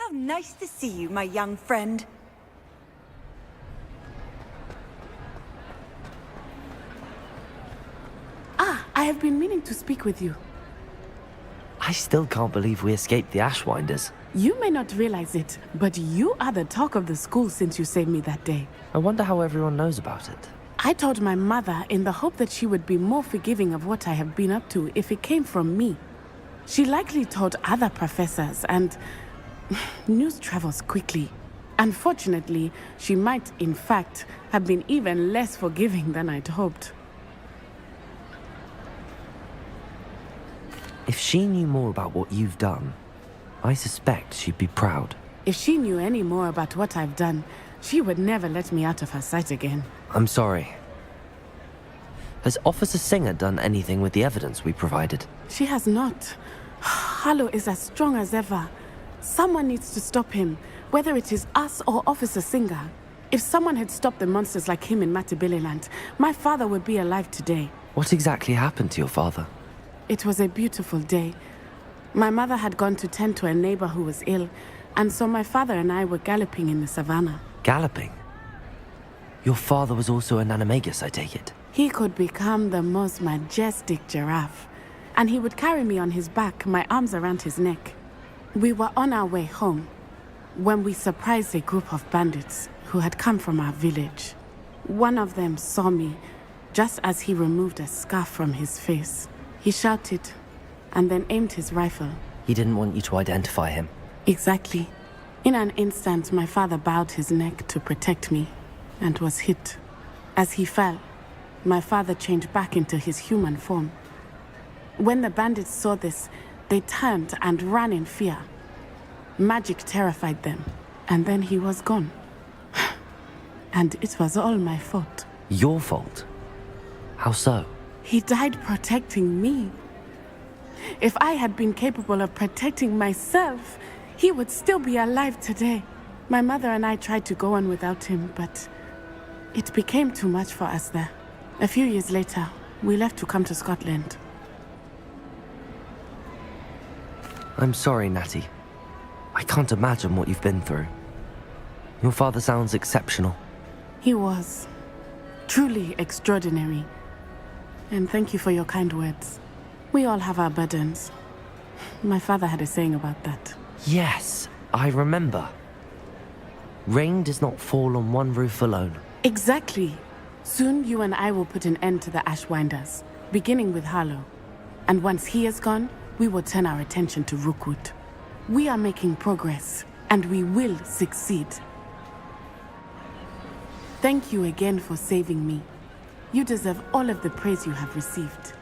How nice to see you, my young friend. I have been meaning to speak with you. I still can't believe we escaped the Ashwinders. You may not realize it, but you are the talk of the school since you saved me that day. I wonder how everyone knows about it. I told my mother in the hope that she would be more forgiving of what I have been up to if it came from me. She likely told other professors, and news travels quickly. Unfortunately, she might, in fact, have been even less forgiving than I'd hoped. If she knew more about what you've done, I suspect she'd be proud. If she knew any more about what I've done, she would never let me out of her sight again. I'm sorry. Has Officer Singer done anything with the evidence we provided? She has not. Harlow is as strong as ever. Someone needs to stop him, whether it is us or Officer Singer. If someone had stopped the monsters like him in Matabeleland, my father would be alive today. What exactly happened to your father? It was a beautiful day. My mother had gone to tend to a neighbor who was ill, and so my father and I were galloping in the savannah. Galloping? Your father was also an animagus, I take it? He could become the most majestic giraffe, and he would carry me on his back, my arms around his neck. We were on our way home when we surprised a group of bandits who had come from our village. One of them saw me just as he removed a scarf from his face. He shouted and then aimed his rifle. He didn't want you to identify him. Exactly. In an instant, my father bowed his neck to protect me and was hit. As he fell, my father changed back into his human form. When the bandits saw this, they turned and ran in fear. Magic terrified them, and then he was gone. And it was all my fault. Your fault? How so? He died protecting me. If I had been capable of protecting myself, he would still be alive today. My mother and I tried to go on without him, but it became too much for us there. A few years later, we left to come to Scotland. I'm sorry, Natty. I can't imagine what you've been through. Your father sounds exceptional. He was truly extraordinary. And thank you for your kind words. We all have our burdens. My father had a saying about that. Yes, I remember. Rain does not fall on one roof alone. Exactly. Soon you and I will put an end to the Ashwinders, beginning with Harlow. And once he is gone, we will turn our attention to Rookwood. We are making progress, and we will succeed. Thank you again for saving me. You deserve all of the praise you have received.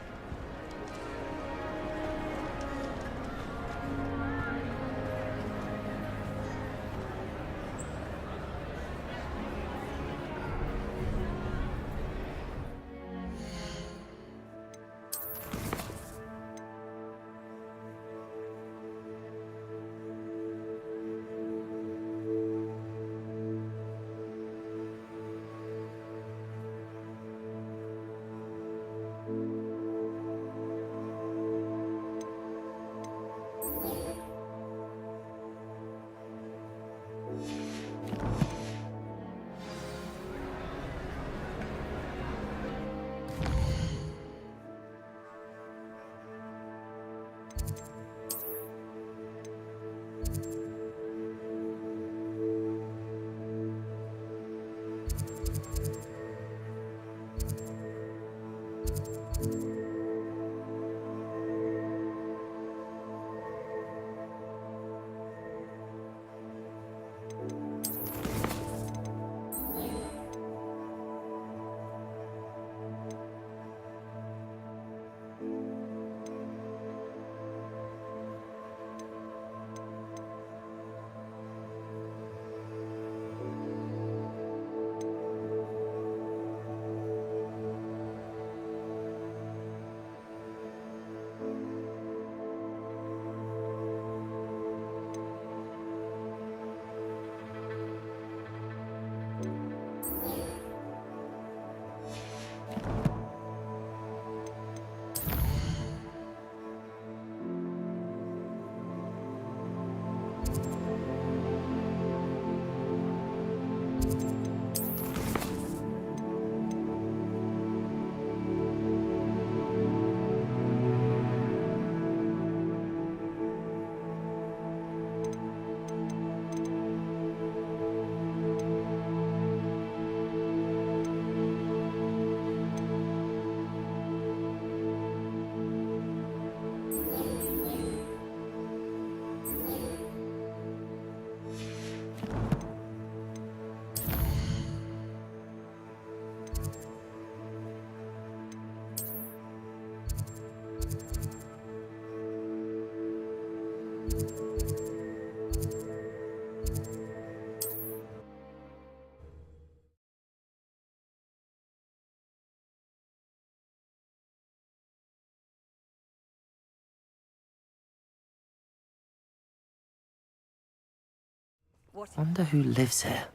Wonder who lives here.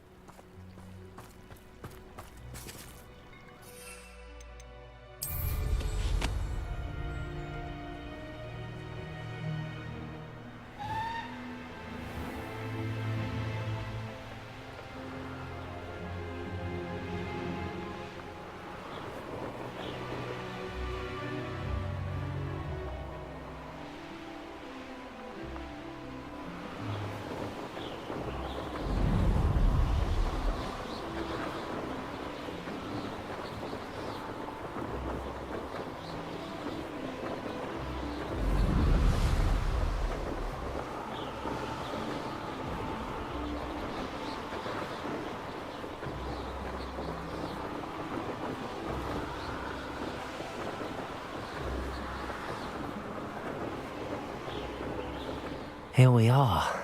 Here we are.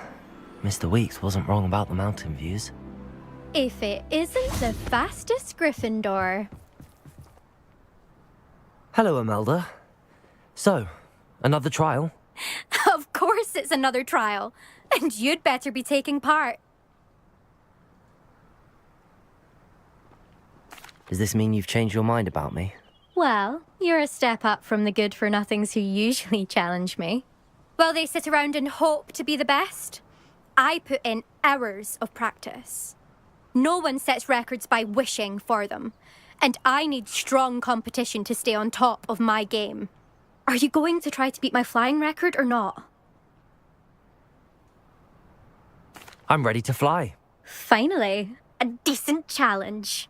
Mr. Weeks wasn't wrong about the mountain views. If it isn't the fastest Gryffindor. Hello, Imelda. So, another trial? Of course it's another trial. And you'd better be taking part. Does this mean you've changed your mind about me? Well, you're a step up from the good-for-nothings who usually challenge me. Well, they sit around and hope to be the best. I put in hours of practice. No one sets records by wishing for them. And I need strong competition to stay on top of my game. Are you going to try to beat my flying record or not? I'm ready to fly. Finally, a decent challenge.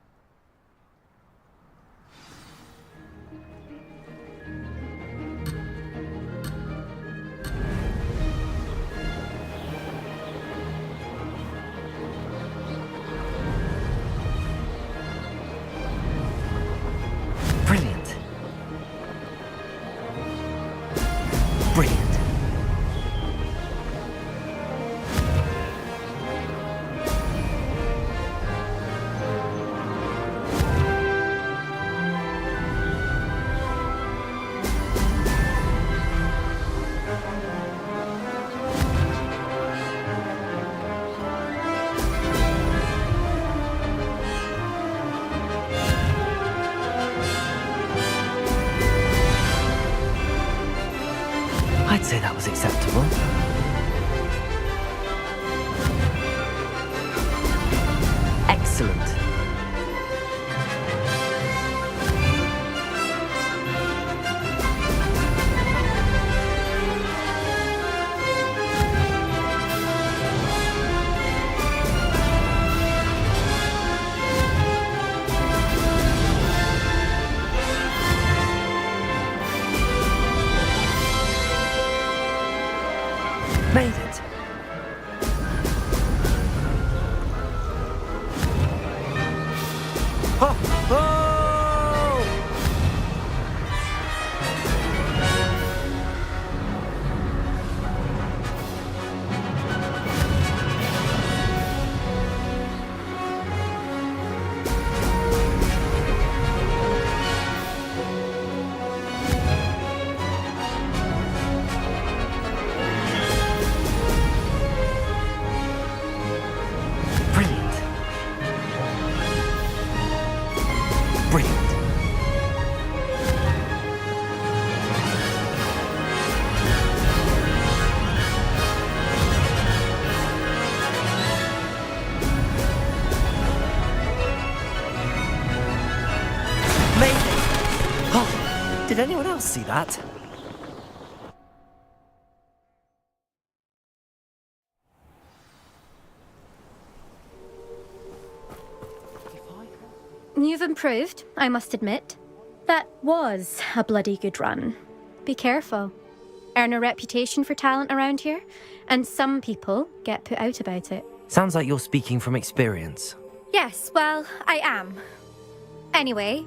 Brilliant. Brilliant. I'd say that was acceptable. Excellent. Made it. Oh! Oh! Brilliant. Brilliant. Amazing. Oh, did anyone else see that? You've improved, I must admit. That was a bloody good run. Be careful. Earn a reputation for talent around here, and some people get put out about it. Sounds like you're speaking from experience. Yes, well, I am. Anyway,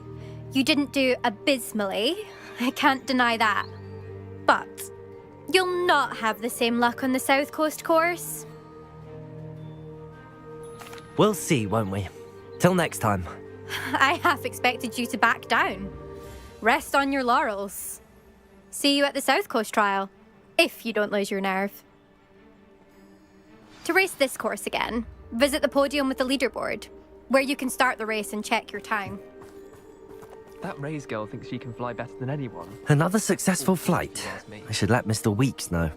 you didn't do abysmally. I can't deny that. But You'll not have the same luck on the South Coast course. We'll see, won't we? Till next time. I half expected you to back down. Rest on your laurels. See you at the South Coast trial, if you don't lose your nerve. To race this course again, visit the podium with the leaderboard, where you can start the race and check your time. That Ray's girl thinks she can fly better than anyone. Another successful flight. I should let Mr. Weeks know.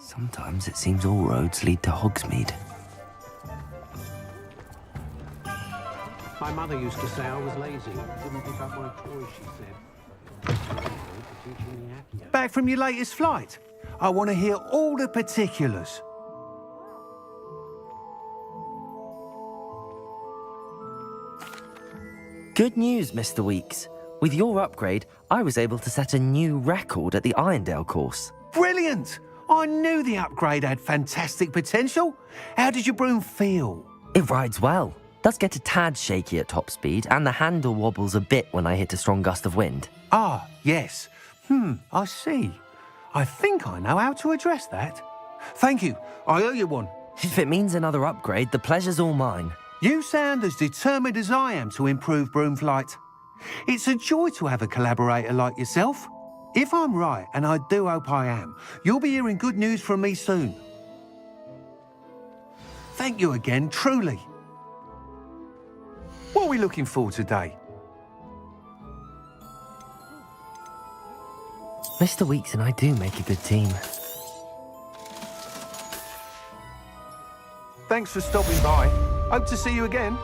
Sometimes it seems all roads lead to Hogsmeade. My mother used to say I was lazy. Didn't pick up my toys, she said. Back from your latest flight. I want to hear all the particulars. Good news, Mr. Weeks. With your upgrade, I was able to set a new record at the Irondale course. Brilliant! I knew the upgrade had fantastic potential. How did your broom feel? It rides well. Does get a tad shaky at top speed, and the handle wobbles a bit when I hit a strong gust of wind. Ah, yes. I see. I think I know how to address that. Thank you. I owe you one. If it means another upgrade, the pleasure's all mine. You sound as determined as I am to improve broom flight. It's a joy to have a collaborator like yourself. If I'm right, and I do hope I am, you'll be hearing good news from me soon. Thank you again, truly. What are we looking for today? Mr. Weeks and I do make a good team. Thanks for stopping by. Hope to see you again.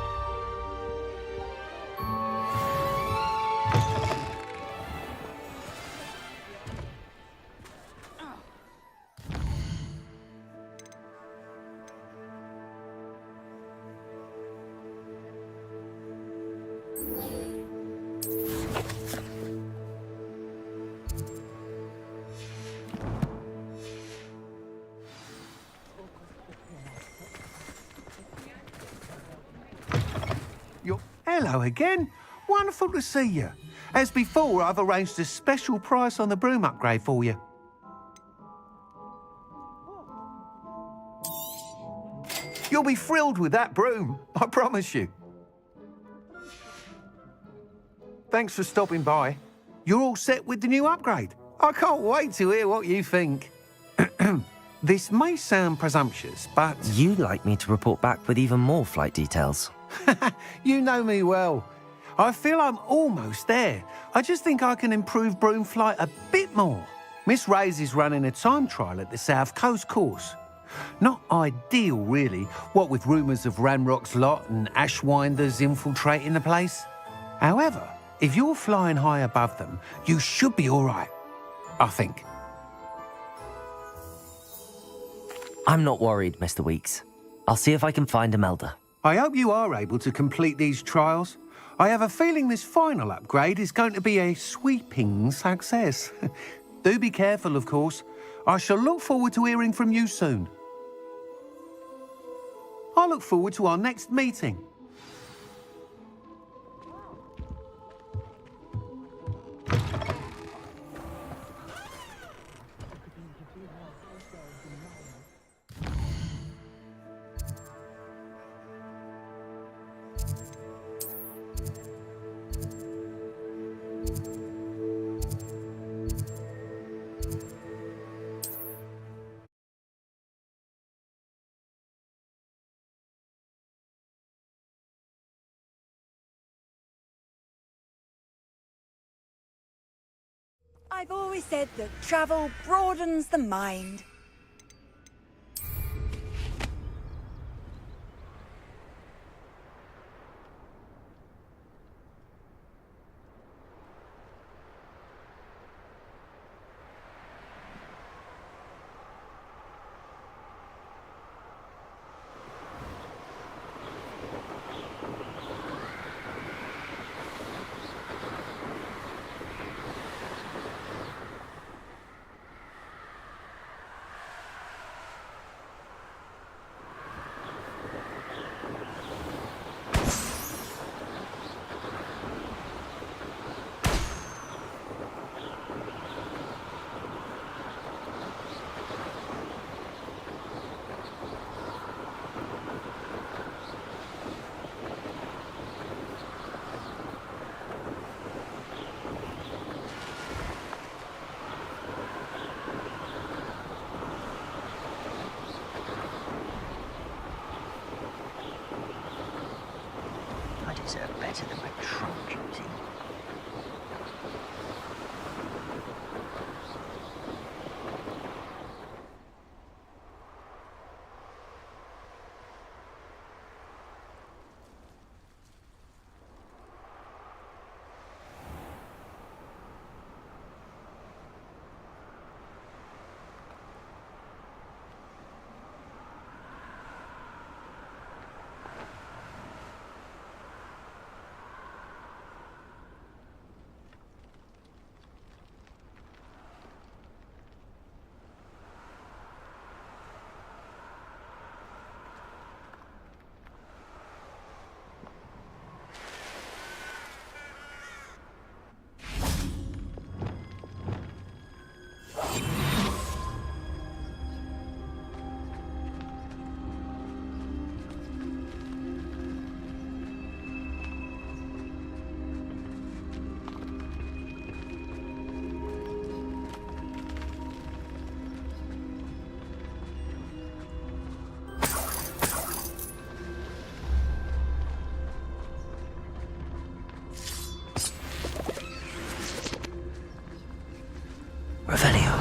Hello again. Wonderful to see you. As before, I've arranged a special price on the broom upgrade for you. You'll be thrilled with that broom, I promise you. Thanks for stopping by. You're all set with the new upgrade. I can't wait to hear what you think. This may sound presumptuous, but... You'd like me to report back with even more flight details. You know me well. I feel I'm almost there. I just think I can improve broom flight a bit more. Miss Ray's is running a time trial at the South Coast course. Not ideal, really, what with rumours of Ranrock's lot and Ashwinders infiltrating the place. However, if you're flying high above them, you should be all right, I think. I'm not worried, Mr. Weeks. I'll see if I can find Imelda. I hope you are able to complete these trials. I have a feeling this final upgrade is going to be a sweeping success. Do be careful, of course. I shall look forward to hearing from you soon. I look forward to our next meeting. I've always said that travel broadens the mind. deserve better than my trunk duty. Revelio.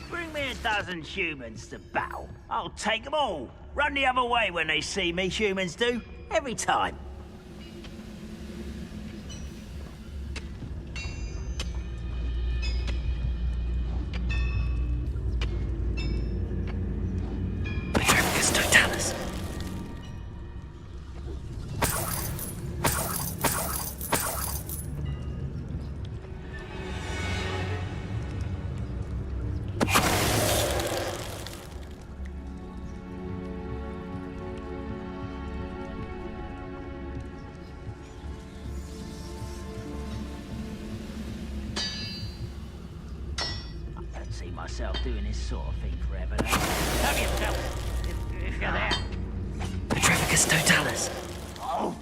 Bring me a dozen humans to battle. I'll take them all. Run the other way when they see me, humans do. Every time. Petrificus totalis. See myself doing this sort of thing forever. Help yourself, if you're there. Petrificus totalis. Oh.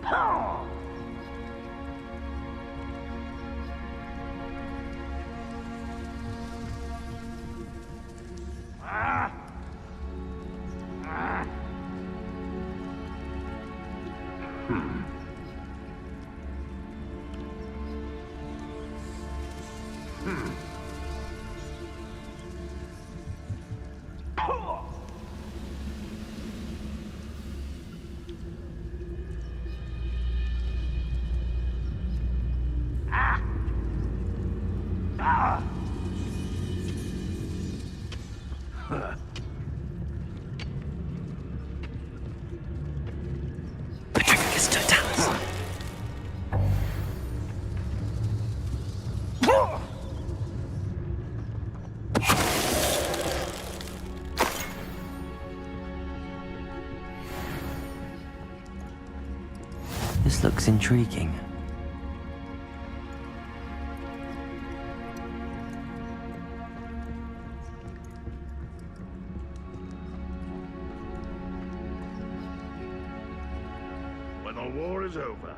Oh. Ah. Ah. Ah. Ah. Huh. Petrificus totalis. This looks intriguing. When the war is over,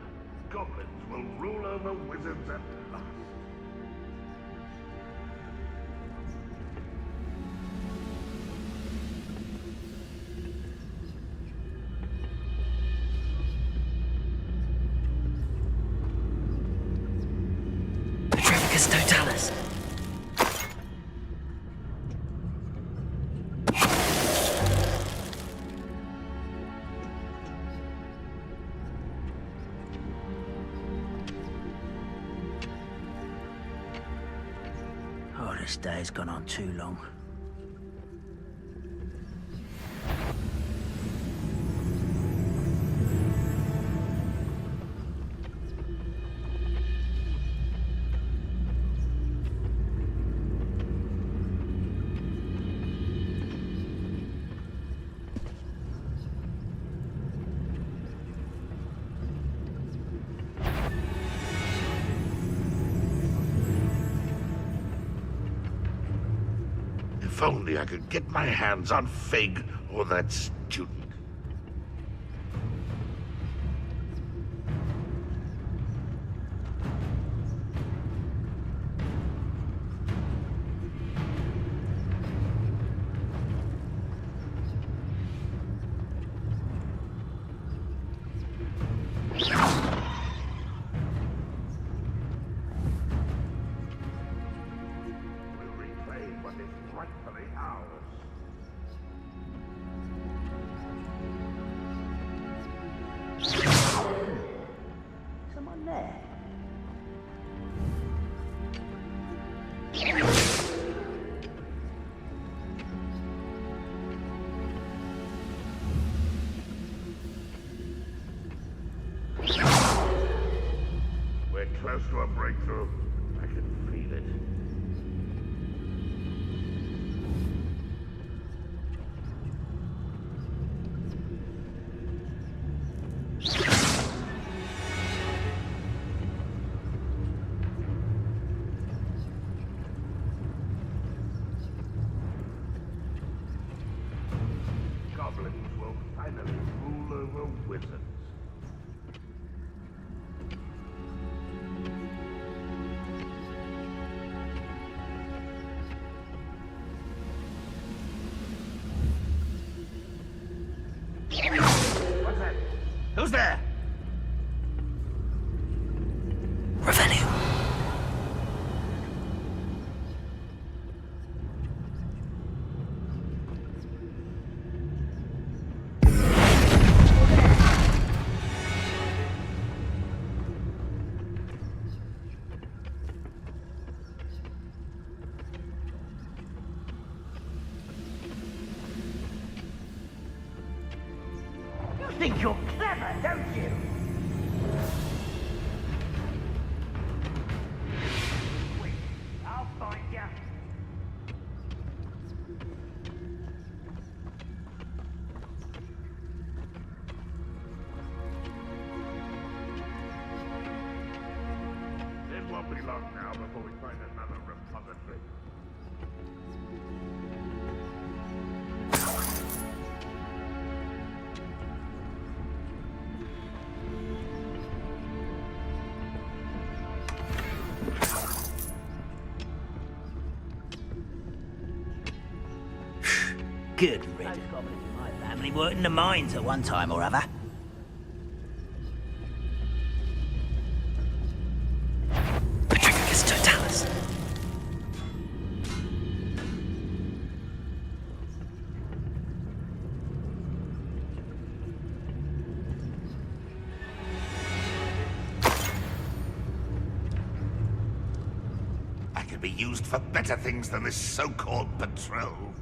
goblins will rule over wizards at last. Petrificus totalis. This day has gone on too long. If only I could get my hands on Fig or that student. We'll reclaim what is rightfully ours. Someone there? We're close to a breakthrough. I can feel it. Goblins will finally rule over wizards. What's that? Who's there? Revenue. You think you're clever, don't you? Wait, I'll find you. It won't be long now before we find another repository. Good riddance. Those goblins in my family worked in the mines at one time or other. Patricus totalis. I could be used for better things than this so-called patrol.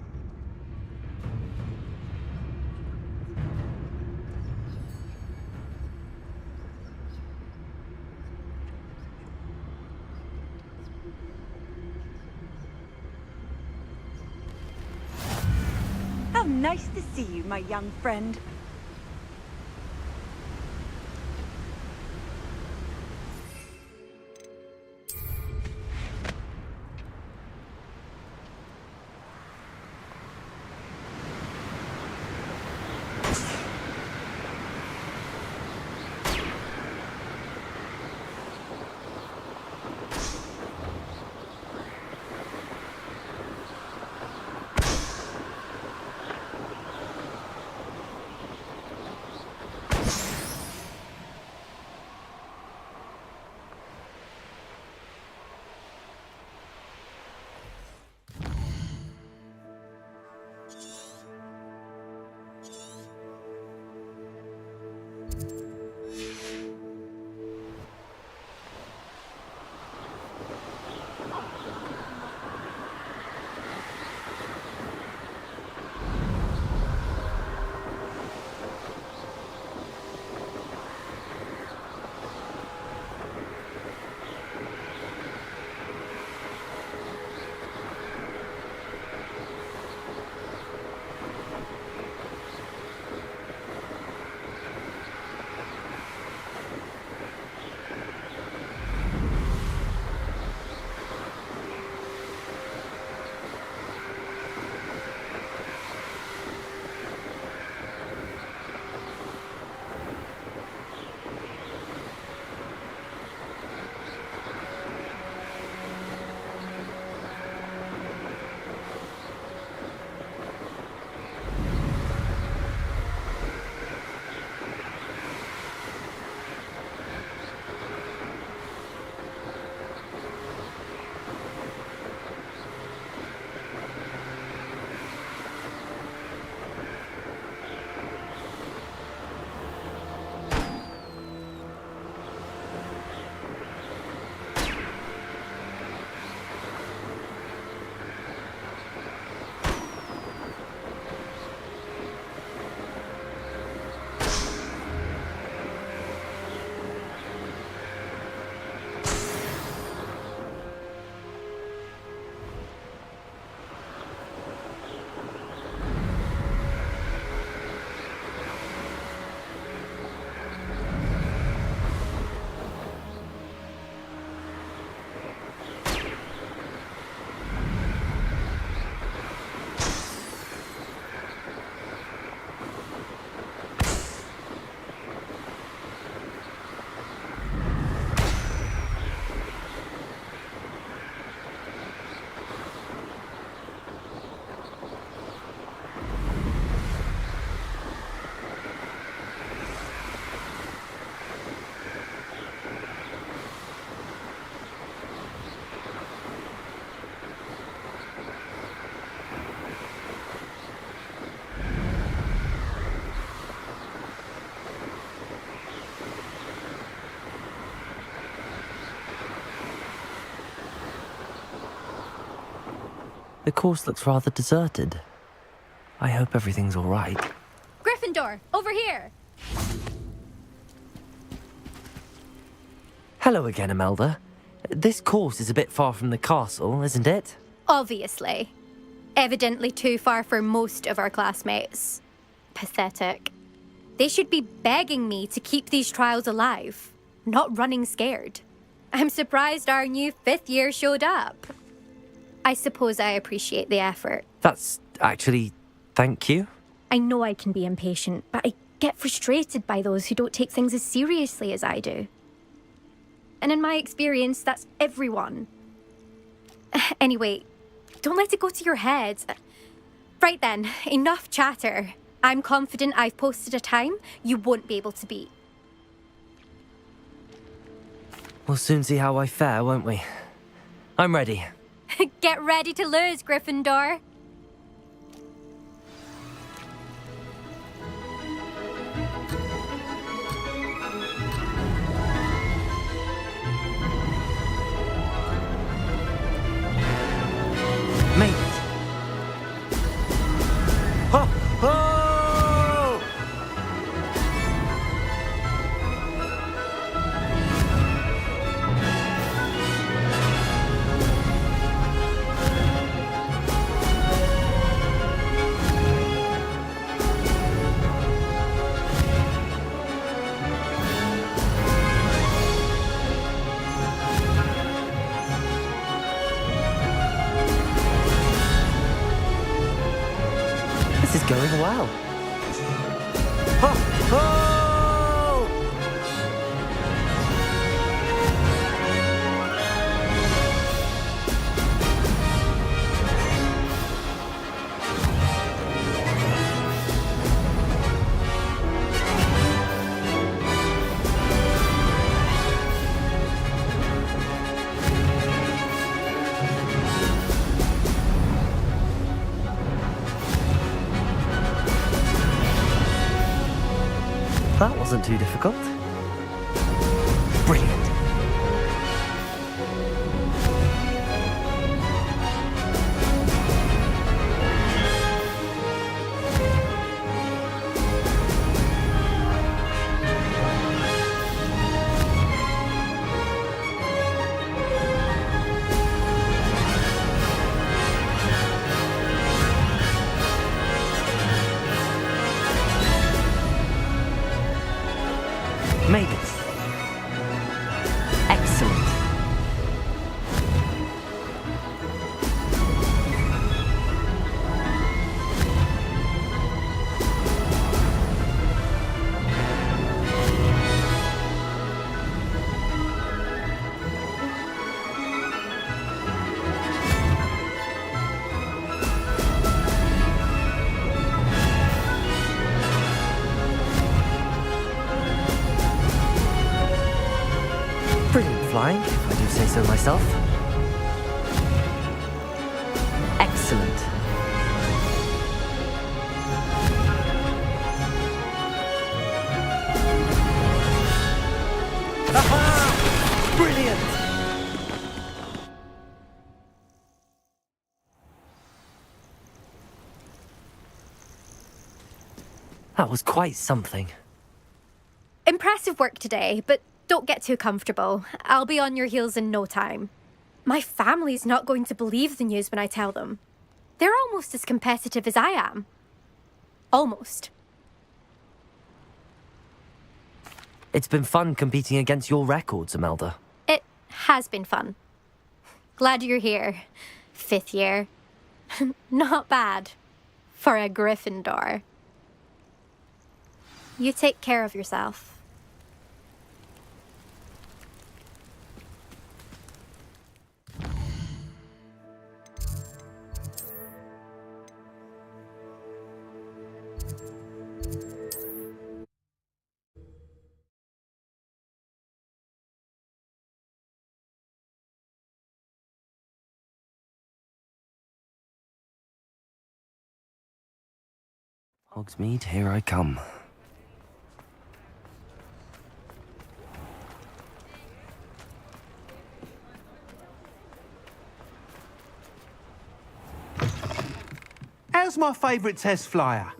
How nice to see you, my young friend. The course looks rather deserted. I hope everything's all right. Gryffindor, over here! Hello again, Imelda. This course is a bit far from the castle, isn't it? Obviously. Evidently too far for most of our classmates. Pathetic. They should be begging me to keep these trials alive, not running scared. I'm surprised our new 5th year showed up. I suppose I appreciate the effort. That's actually... thank you. I know I can be impatient, but I get frustrated by those who don't take things as seriously as I do. And in my experience, that's everyone. Anyway, don't let it go to your head. Right then, enough chatter. I'm confident I've posted a time you won't be able to beat. We'll soon see how I fare, won't we? I'm ready. Get ready to lose, Gryffindor. Made it. Ho! Ho! This is going well. Ho! Ho! That wasn't too difficult. Brilliant. Made it. Excellent. Brilliant flying, if I do say so myself. Excellent. Aha! Brilliant! That was quite something. Impressive work today, but don't get too comfortable. I'll be on your heels in no time. My family's not going to believe the news when I tell them. They're almost as competitive as I am. Almost. It's been fun competing against your records, Imelda. It has been fun. Glad you're here. 5th year. Not bad. For a Gryffindor. You take care of yourself. Hogsmeade, here I come. How's my favourite test flyer?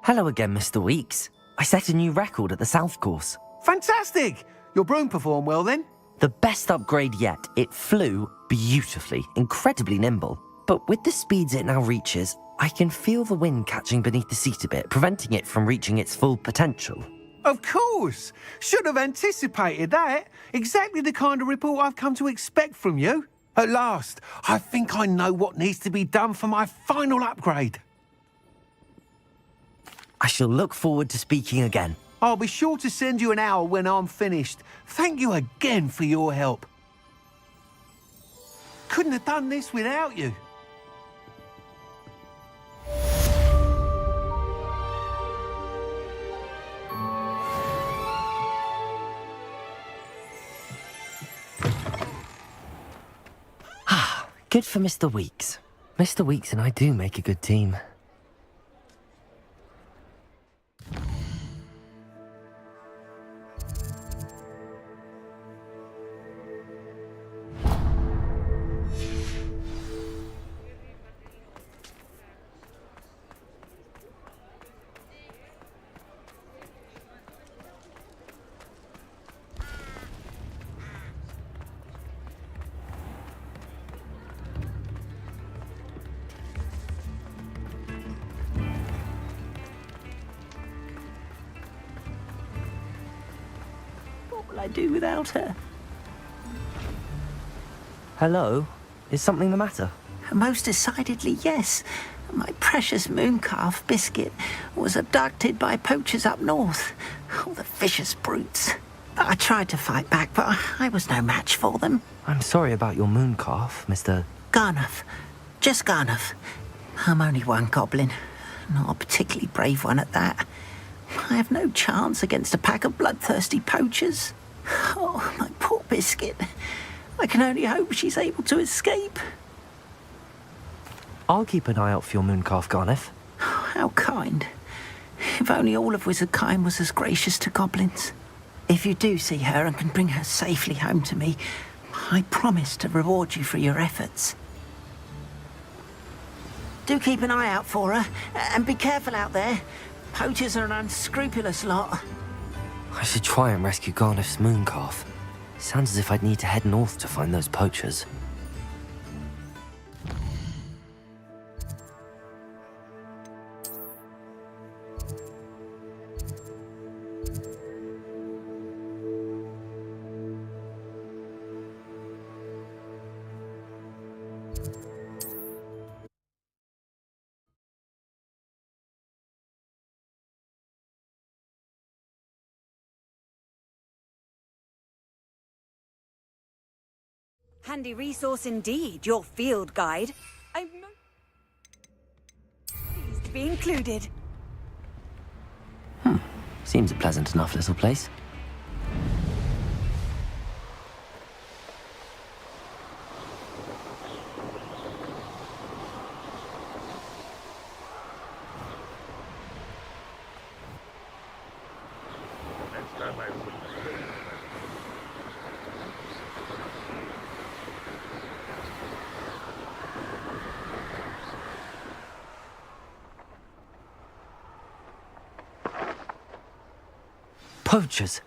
Hello again, Mr. Weeks. I set a new record at the South Course. Fantastic! Your broom performed well then? The best upgrade yet. It flew beautifully, incredibly nimble. But with the speeds it now reaches, I can feel the wind catching beneath the seat a bit, preventing it from reaching its full potential. Of course! Should have anticipated that. Exactly the kind of report I've come to expect from you. At last, I think I know what needs to be done for my final upgrade. I shall look forward to speaking again. I'll be sure to send you an owl when I'm finished. Thank you again for your help. Couldn't have done this without you. Good for Mr. Weeks. Mr. Weeks and I do make a good team. What will I do without her? Hello? Is something the matter? Most decidedly, yes. My precious mooncalf, Biscuit, was abducted by poachers up north. Oh, the vicious brutes. I tried to fight back, but I was no match for them. I'm sorry about your mooncalf, Mr. Garnuff. Just Garnuff. I'm only one goblin. Not a particularly brave one at that. I have no chance against a pack of bloodthirsty poachers. Oh, my poor Biscuit. I can only hope she's able to escape. I'll keep an eye out for your mooncalf, Garniff. How kind. If only all of Wizardkind was as gracious to goblins. If you do see her and can bring her safely home to me, I promise to reward you for your efforts. Do keep an eye out for her, and be careful out there. Poachers are an unscrupulous lot. I should try and rescue Garniff's mooncalf. Sounds as if I'd need to head north to find those poachers. Handy resource indeed, your field guide. I'm pleased to be included. Seems a pleasant enough little place. Next time I see Poachers!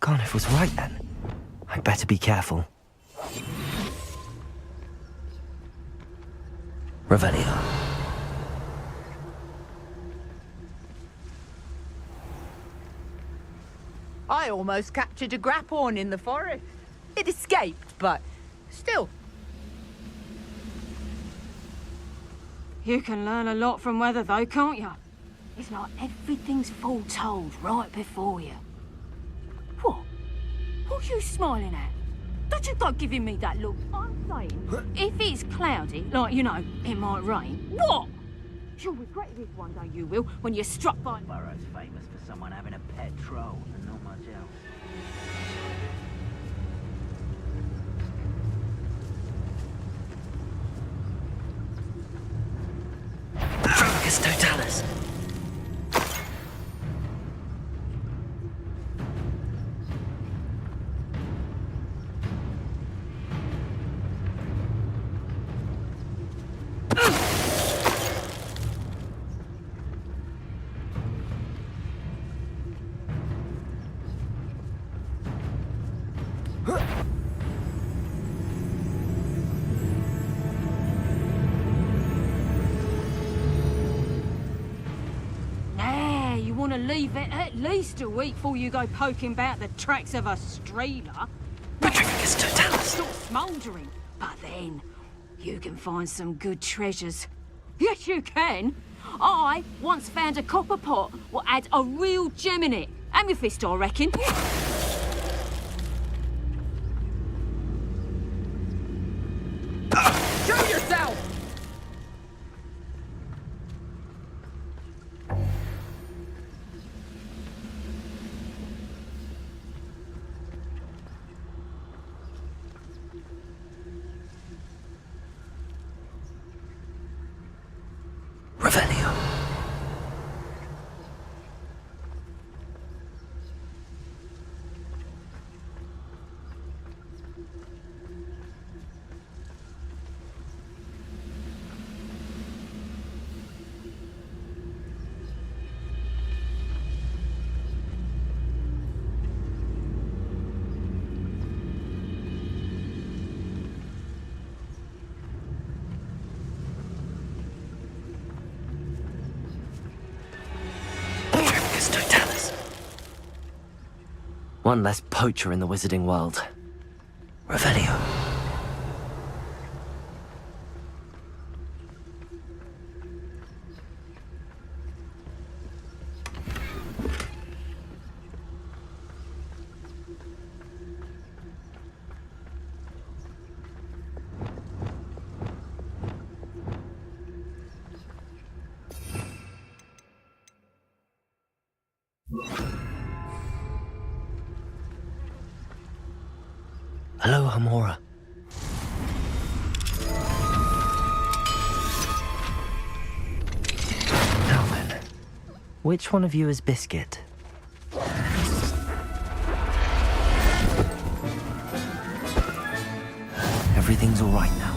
Garniff was right then. I'd better be careful. Revelio. I almost captured a grapphorn in the forest. It escaped, but still. You can learn a lot from weather, though, can't you? It's like everything's foretold right before you. What? What are you smiling at? Don't you go giving me that look. I'm saying, if it's cloudy, like, you know, it might rain, what? You'll regret this one day, you will, when you're struck by... Burrow's famous for someone having a pet troll and not much else. Focus Totalis! want to leave it at least a week before you go poking about the tracks of a streeler. Patricius Totalis. Still smouldering, but then you can find some good treasures. Yes, you can. I once found a copper pot what had a real gem in it. Amethyst, I reckon. Show yourself! Revelio. Patricius Totalis. One less poacher in the wizarding world. Revelio. Hello, Hamora. Now then, which one of you is Biscuit? Everything's all right now.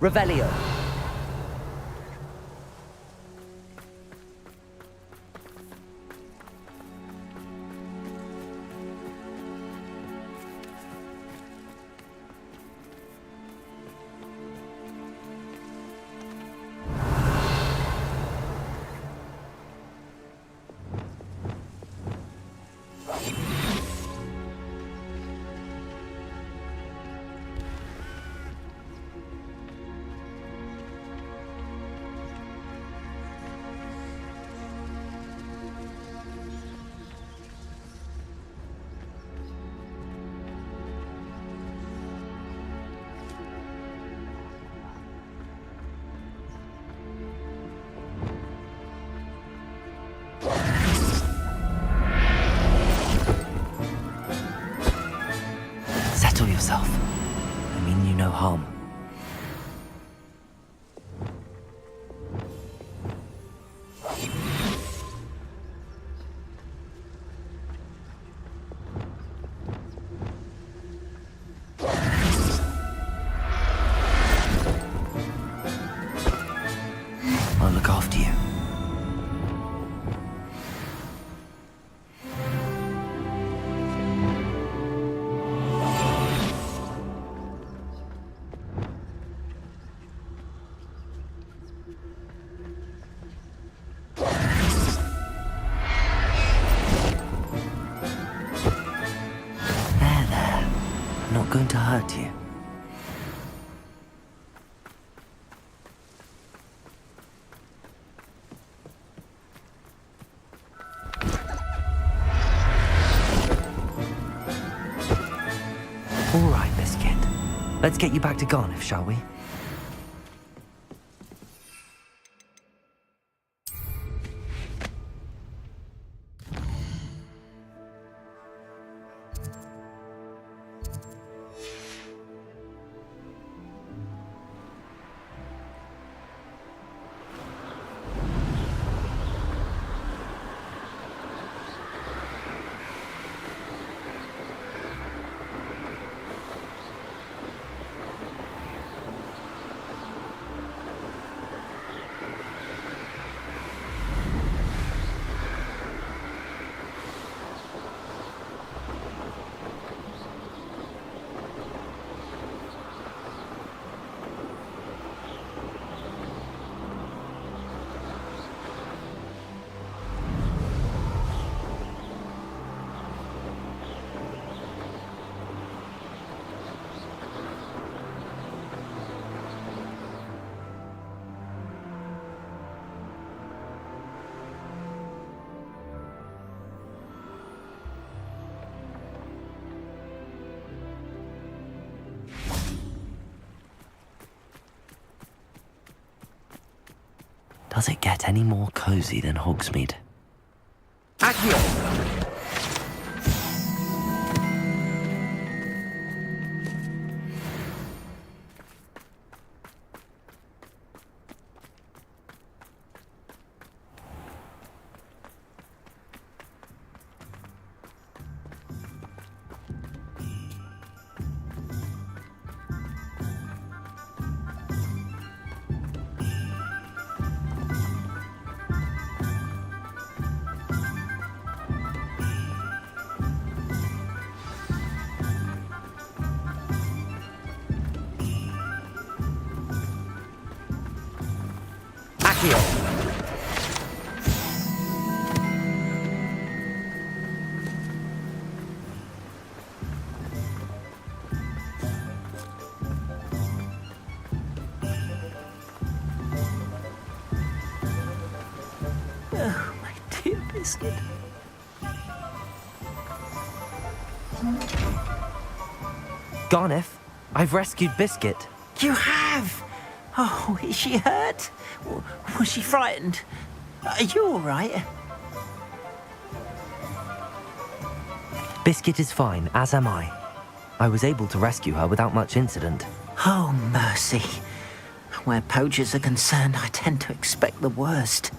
Revelio. Settle yourself. I mean you no harm. I'll look after you. There. I'm not going to hurt you. All right, Biscuit. Let's get you back to Garniff, shall we? Does it get any more cozy than Hogsmeade? Accio! Oh, my dear Biscuit. Garneth, I've rescued Biscuit. You have? Oh, is she hurt? Was she frightened? Are you all right? Biscuit is fine, as am I. I was able to rescue her without much incident. Oh, mercy. Where poachers are concerned, I tend to expect the worst.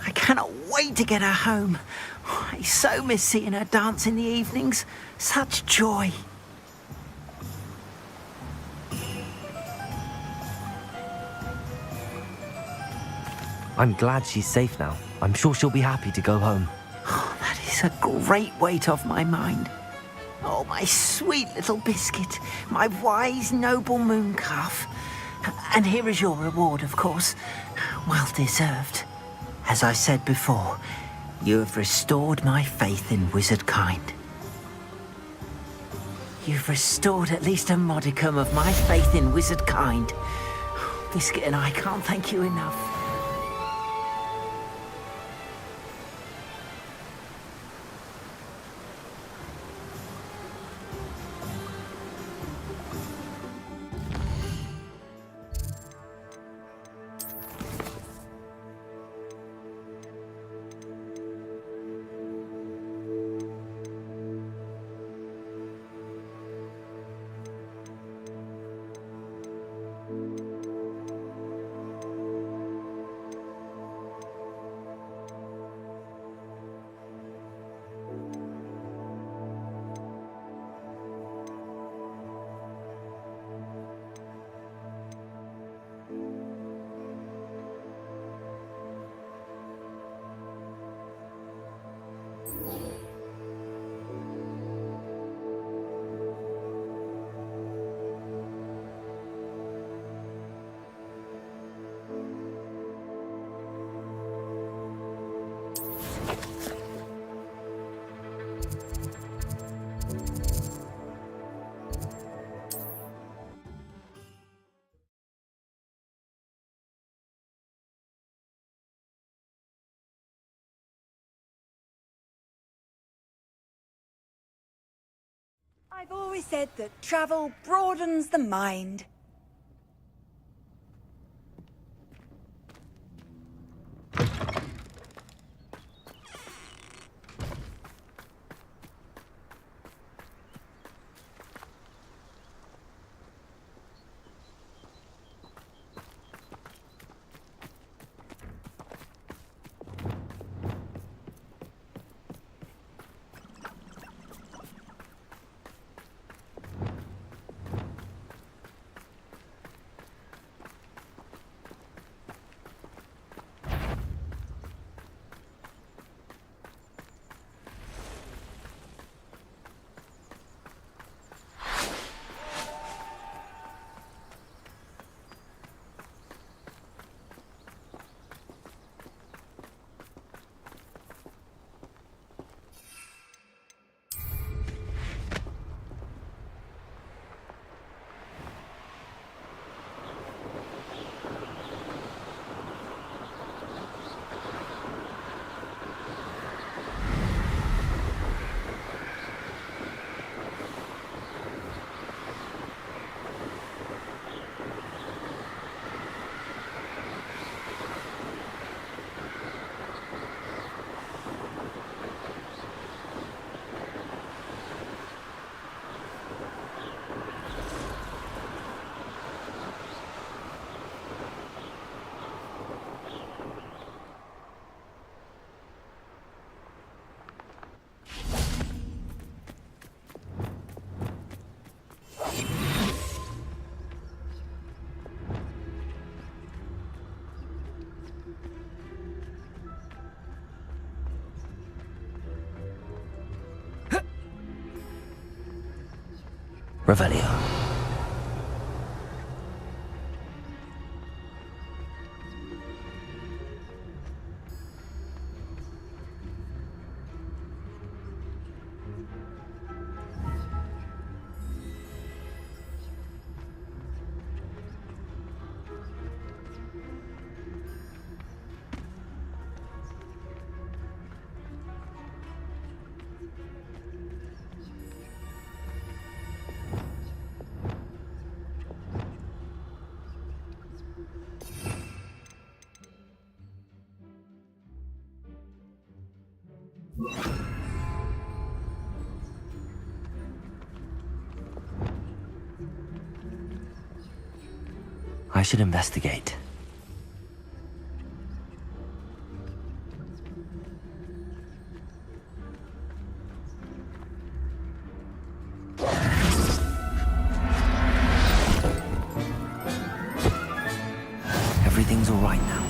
I cannot wait to get her home. I so miss seeing her dance in the evenings. Such joy. I'm glad she's safe now. I'm sure she'll be happy to go home. Oh, that is a great weight off my mind. Oh, my sweet little Biscuit, my wise, noble moon calf. And here is your reward, of course. Well deserved. As I said before, you have restored my faith in wizard kind. You've restored at least a modicum of my faith in wizard kind. Biscuit and I can't thank you enough. I've always said that travel broadens the mind. Revelio. I should investigate. Everything's all right now.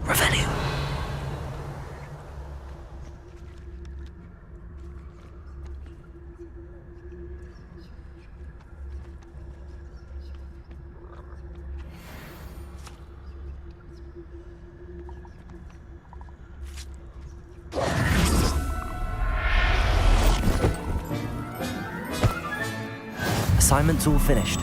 Revelio. Assignment's all finished.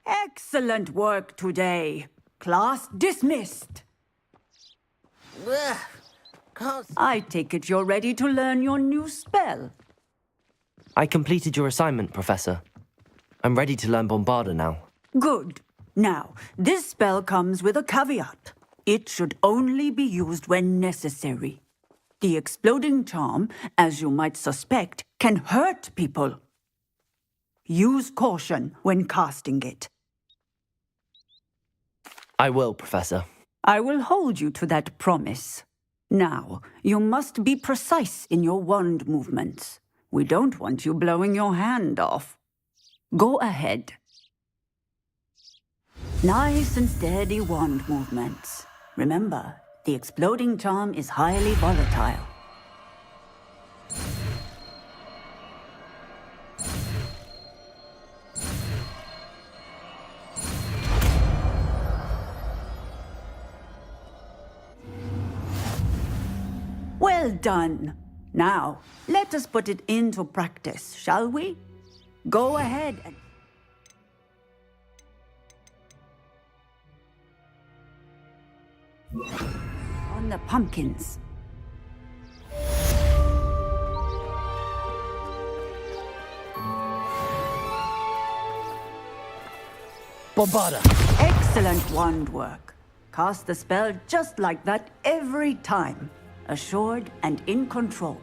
Excellent work today. Class dismissed. Ugh, can't... I take it you're ready to learn your new spell. I completed your assignment, Professor. I'm ready to learn Bombarda now. Good. Now, this spell comes with a caveat. It should only be used when necessary. The exploding charm, as you might suspect, can hurt people. Use caution when casting it. I will, Professor. I will hold you to that promise. Now, you must be precise in your wand movements. We don't want you blowing your hand off. Go ahead. Nice and steady wand movements. Remember, the exploding charm is highly volatile. Well done. Now, let us put it into practice, shall we? Go ahead and... on the pumpkins. Bombarda! Excellent wand work. Cast the spell just like that every time. Assured and in control.